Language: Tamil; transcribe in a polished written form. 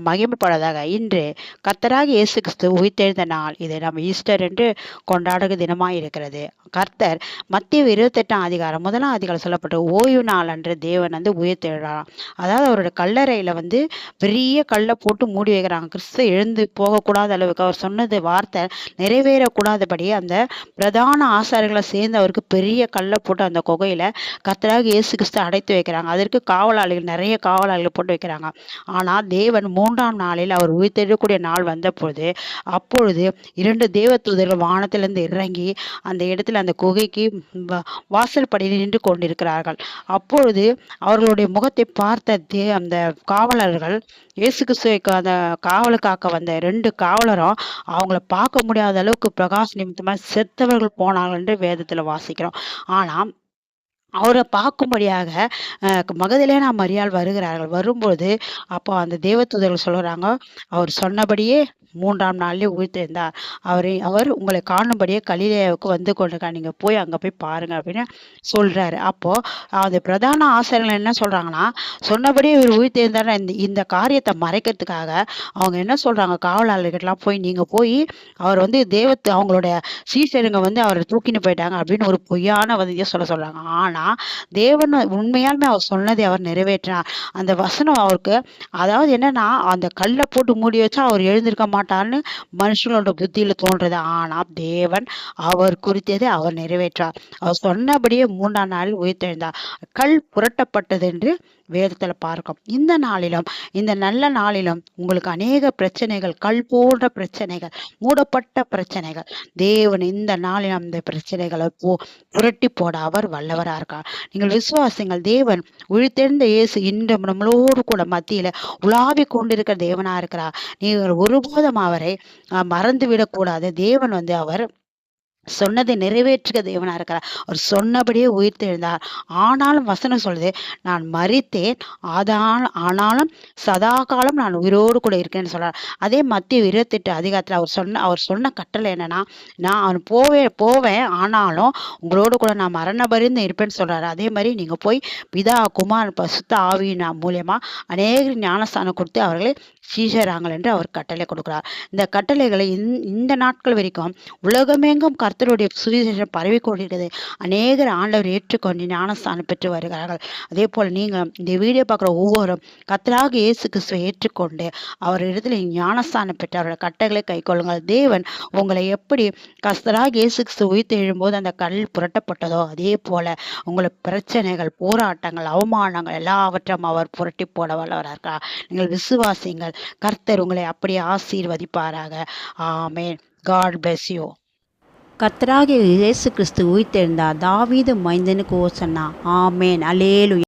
மகிமைப்படுவதாக. இன்று கர்த்தராகிய இயேசு கிறிஸ்து உயிர்த்தெழுந்த நாள். இது நம்ம ஈஸ்டர் என்று கொண்டாடுகிற தினமாய் இருக்கிறது. கர்த்தர் மத்தேயு 28 முதலாம் அதிகாரம் சொல்லப்பட்ட ஓய்வு நாள் அன்று தேவன் உயிர்த்தெழுறாராம். அதாவது அவருடைய கல்லறையில பெரிய கல்லை போட்டு மூடி வைக்கிறாங்க. கிறிஸ்து எழுந்து போகக்கூடாத அளவுக்கு அவர் சொன்னது வார்த்தை நிறைவேறக்கூடாதபடி அந்த பிரதான ஆசாரிகளை சேர்ந்து அவருக்கு பெரிய கல்லை போட்டு அந்த குகையில கர்த்தராகிய இயேசு கிறிஸ்து அடைத்து வைக்கிறாங்க. அதற்கு காவலாளிகள் நிறைய காவலாளிகள் போட்டு வைக்கிறாங்க. ஆனா தேவன் 3ஆம் நாளில் அவர் உயிர்த்தெழக்கூடிய நாள் வந்தபோது அப்பொழுது 2 தேவதூதர்கள் வானத்திலிருந்து இறங்கி அந்த இடத்துல அந்த குகைக்கு வாசல் படியில் நின்று கொண்டிருக்கிறார்கள். அப்பொழுது அவர்களுடைய முகத்தை பார்த்த அந்த காவலர்கள் இயேசு கிறிஸ்துவுக்கு அந்த காவல காக்க வந்த 2 காவலரும் அவங்கள பார்க்க முடியாத அளவுக்கு பிரகாஷ் நிமித்தமா செத்தவர்கள் போனார்கள் என்று வேதத்துல வாசிக்கிறோம். ஆனா அவரை பார்க்கும்படியாக மகதலேனா மரியாள் வருகிறார்கள். வரும்போது அப்போ அந்த தேவதூதர்கள் சொல்றாங்க, அவர் சொன்னபடியே 3ஆம் நாளிலே உயிர்த்தெழுந்தார். அவர் உங்களை காணும்படியே கலிலேயாவுக்கு வந்து கொண்டிருக்கார். நீங்க போய் அங்க போய் பாருங்க அப்படின்னு சொல்றாரு. அப்போ அந்த பிரதான ஆசிரியர்கள் என்ன சொல்றாங்கன்னா, சொன்னபடியே இவர் உயிர்த்தெழுந்தார் இந்த காரியத்தை மறைக்கிறதுக்காக அவங்க என்ன சொல்றாங்க, காவலாளர்கள்லாம் நீங்க போய் அவர் அவங்களுடைய சீஷருங்க அவரை தூக்கின்னு போயிட்டாங்க அப்படின்னு ஒரு பொய்யான வதந்தியை சொல்றாங்க. ஆனா தேவன் உண்மையாலுமே அவர் சொன்னதை அவர் நிறைவேற்றினார். அந்த வசனம் அவருக்கு அதாவது என்னன்னா அந்த கல்லை போட்டு மூடி வச்சா அவர் எழுந்திருக்க மாட்டார்னு மனுஷங்களோட புத்தியில தோன்றது. ஆனா தேவன் அவர் குறித்ததை அவர் நிறைவேற்றார். அவர் சொன்னபடியே 3ஆம் நாளில் உயிர்த்தெழுந்தார். கல் புரட்டப்பட்டது என்று வேதத்துல பார்க்கும். இந்த நாளிலும் இந்த நல்ல நாளிலும் உங்களுக்கு அநேக பிரச்சனைகள், கல் போன்ற பிரச்சனைகள், மூடப்பட்ட பிரச்சனைகள், தேவன் இந்த நாளில் அந்த பிரச்சனைகளை புரட்டி போட அவர் வல்லவரா இருக்கார். நீங்கள் விசுவாசிங்கள். தேவன் உயிர்த்தெழுந்த இயேசு இன்று நம்மளோடு கூட மத்தியில உலாவி கொண்டிருக்கிற தேவனா இருக்கிறார். நீங்கள் ஒருபோதும் அவரை மறந்து விடக்கூடாது. தேவன் அவர் சொன்னதை நிறைவேற்றுக தேவனா இருக்கிறார். அவர் சொன்னபடியே உயிர்த்தெழுந்தார். ஆனாலும் வசனம் சொல்லுது, நான் மரித்தேன் ஆனாலும் சதா காலம் நான் உயிரோடு கூட இருக்கேன்னு சொல்றார். அதே மத்தேயு 28 அவர் சொன்ன கட்டளை என்னன்னா, நான் போவேன் ஆனாலும் உங்களோடு கூட நான் மரண பரியந்தம் இருப்பேன்னு சொல்றாரு. அதே மாதிரி நீங்க போய் பிதா குமாரன் பரிசுத்த ஆவியின் மூலியமா அநேக ஞானஸ்தானம் கொடுத்து அவர்களை சீஷராங்கள் என்று அவர் கட்டளை கொடுக்கிறார். இந்த கட்டளைகளை இந்த நாட்கள் வரைக்கும் உலகமெங்கும் கர்த்தருடைய சுவிசேஷம் பரவி கொண்டிருக்கிறது. அநேகர் ஆண்டவர் ஏற்றுக்கொண்டு ஞானஸ்தானம் பெற்று வருகிறார்கள். அதே போல நீங்க இந்த வீடியோ பார்க்குற ஒவ்வொரு கர்த்தராகிய இயேசு கிறிஸ்துவை ஏற்றுக்கொண்டு அவர் இடத்துல ஞானஸ்தானம் பெற்று அவருடைய கட்டளைகளை கை கொள்ளுங்கள். தேவன் உங்களை எப்படி கர்த்தராகிய இயேசு கிறிஸ்து உயிர்த்து எழும்போது அந்த கல் புரட்டப்பட்டதோ அதே போல உங்களை பிரச்சனைகள், போராட்டங்கள், அவமானங்கள் எல்லாவற்றையும் அவர் புரட்டி போட வல்லவராக. நீங்கள் விசுவாசிங்கள். கர்த்தர் உங்களை அப்படியே ஆசீர்வதிப்பாராக. ஆமென். God bless you. கர்த்தராகிய இயேசு கிறிஸ்து உயிர்த்தெழுந்தார். தாவீது மைந்தனுக்கு ஓசன்னா. ஆமென். அல்லேலூயா.